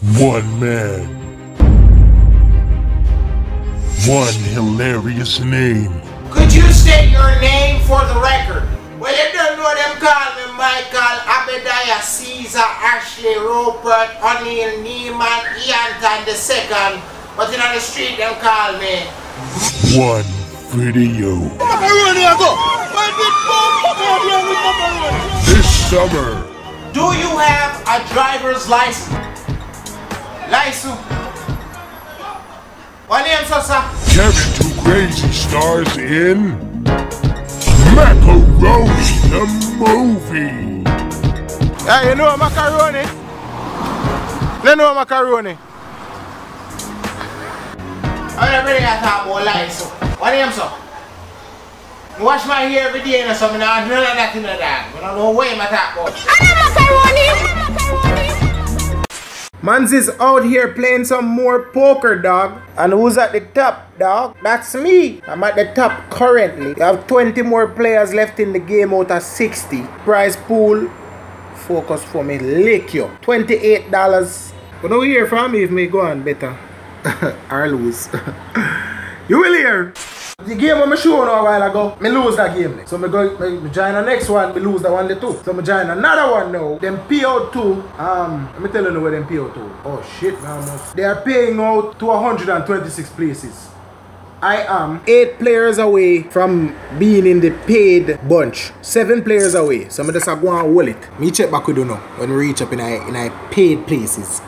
One man. One hilarious name. Could you state your name for the record? Well, you don't know them call me Michael, Abediah, Caesar, Ashley, Rupert, O'Neill, Neiman, Ianton II, but in the street them call me One video. This summer. Do you have a driver's license? What name, sir? Kevin Two Crazy stars in Macaroni the movie. Hey, you know macaroni? You know macaroni? I'm ready to talk about lice. What name, sir? I wash my hair every day and something. I don't know that in the dark. I don't know what I'm talking about. Mans is out here playing some more poker, dog. And who's at the top, dog? That's me. I'm at the top currently. You have 20 more players left in the game out of 60. Prize pool, focus for me, lick you. $28. But don't hear from me if me go on better. Or lose. You will hear. The game I'm showing a while ago, me lose that game. So me join the next one, me lose that one too. So me join another one now. Them pay out to, let me tell you where them pay out to. Oh shit, man. They are paying out to 126 places. I am 8 players away from being in the paid bunch. 7 players away. So me just go and hold it. Me check back with you now when we reach up in I paid places.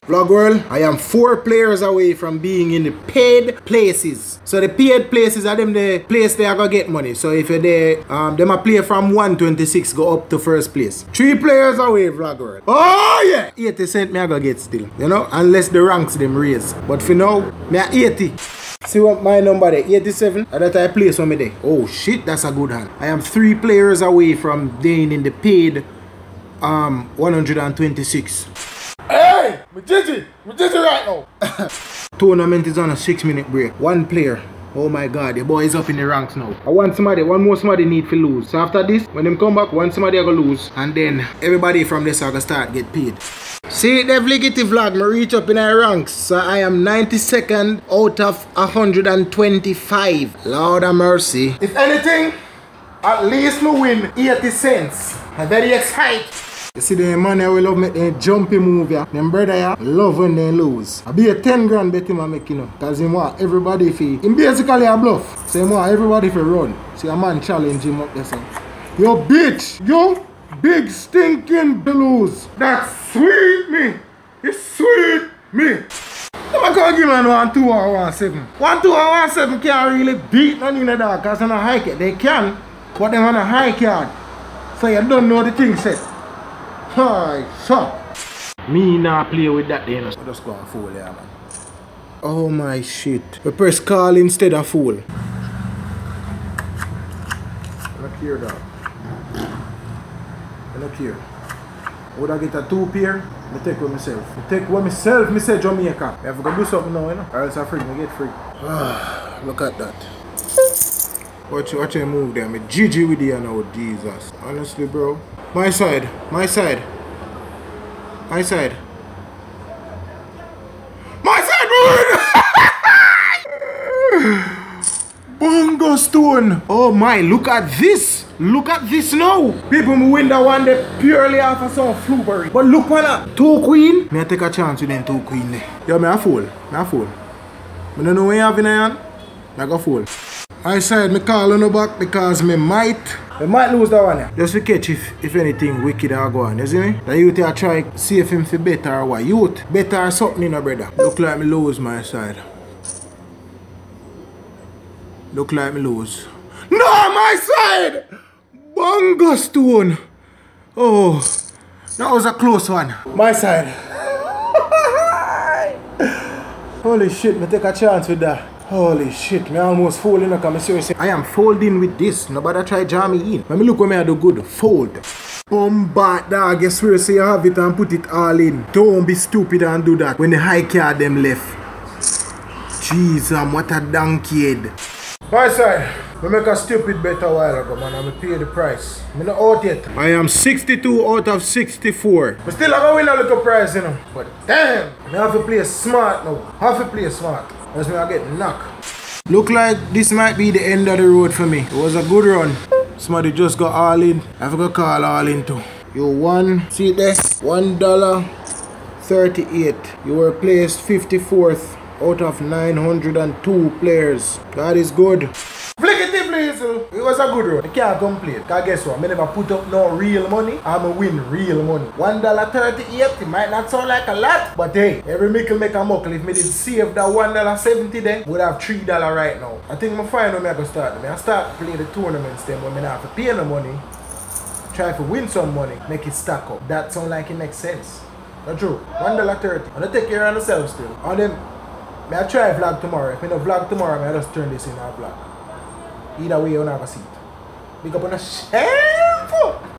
Vlog world, I am 4 players away from being in the paid places. So the paid places are them the place they are gonna get money. So if you're there, them a play from 126 go up to first place. 3 players away, vlog world. Oh yeah! 80 cents me I gonna get still. You know, unless the ranks them raise. But for now, me a 80. See what my number there, 87. And that I place on me there. Oh shit, that's a good hand. I am 3 players away from being in the paid 126. Hey! Me Gigi right now. Tournament is on a 6-minute break. 1 player. Oh my god, the boy is up in the ranks now. I want one more somebody need to lose. So after this, when them come back, one somebody I go lose. And then everybody from this I go start get paid. See, the vliggity vlog, me reach up in the ranks. So I am 92nd out of 125. Lord of mercy. If anything, at least me win 80 cents. I'm very excited. You see the man I will love make them jumpy move ya. Them brother ya love when they lose. I be a 10 grand bet him I make, you know. Cause he want everybody fi. Him basically a bluff. So he want everybody fi run. See a man challenge him up there saying, yo bitch, yo big stinking lose. That's sweet me. It's sweet me. I can't give man 1, 2 or 1, 7. 1, 2 or 1, 7 can't really beat none in the dark. Cause on a high card they can. But them on a high card. So you don't know the thing set. Hi, so me not play with that then. I just go and fool, yeah, man. Oh my shit. We press call instead of fool. Look here, dog. Look here. Would I get a 2 pair? I take with myself. I take with myself, me say Jamaica. I have to do something now, you know? Or else I'm free, I get free. Look at that. Watch you move there. I'm GG with you now, Jesus. Honestly, bro. My side. My side. My side. My side, bro! Bongo stone. Oh my, look at this. Look at this now. People win that one day purely off of some flubery. But look on that. 2 queen. Me take a chance with them 2 queen there. Yo, me a fool. I don't know what you have in your hand. I go fool. I said me call on the back because me might lose that one. Yeah. Just to catch if anything wicked are going, you see me? The youth I try see if him for better or what. Youth, better or something, you know, brother. Look like me lose my side. Look like me lose. No, my side! Bongo stone. Oh, that was a close one. My side. Holy shit, me take a chance with that. Holy shit, me almost folding up. I am folding with this. Nobody try jam me in. Let me look what I do good. Fold. Back dog, you swear say you have it and put it all in. Don't be stupid and do that when the high card them left. Jeez, what a donkey head. My side, I make a stupid bet a while ago, man, and I pay the price. I'm not out yet. I am 62 out of 64. But still, I'm going to win a little prize, you know. But damn, I have to play smart now. I have to play smart. Else I get knocked. Look like this might be the end of the road for me. It was a good run. Somebody just got all in. I have to call all in too. You won. See this? $1.38. You were placed 54th. Out of 902 players. That is good. Flickety please. It was a good run. I can't complain. Because guess what? I never put up no real money. I'm going to win real money. $1.38. It might not sound like a lot. But hey, every mickle make a muckle. If I did save that $1.70 then, would have $3 right now. I think I'm fine when I go start. I start playing the tournaments then when I have to pay no money. Try to win some money. Make it stack up. That sound like it makes sense. That's true. $1.30. I'm going to take care of myself still. And then I try vlog tomorrow. If I don't vlog tomorrow, I just turn this in a vlog. Either way, you're not going to see it. Big up on the shampoo.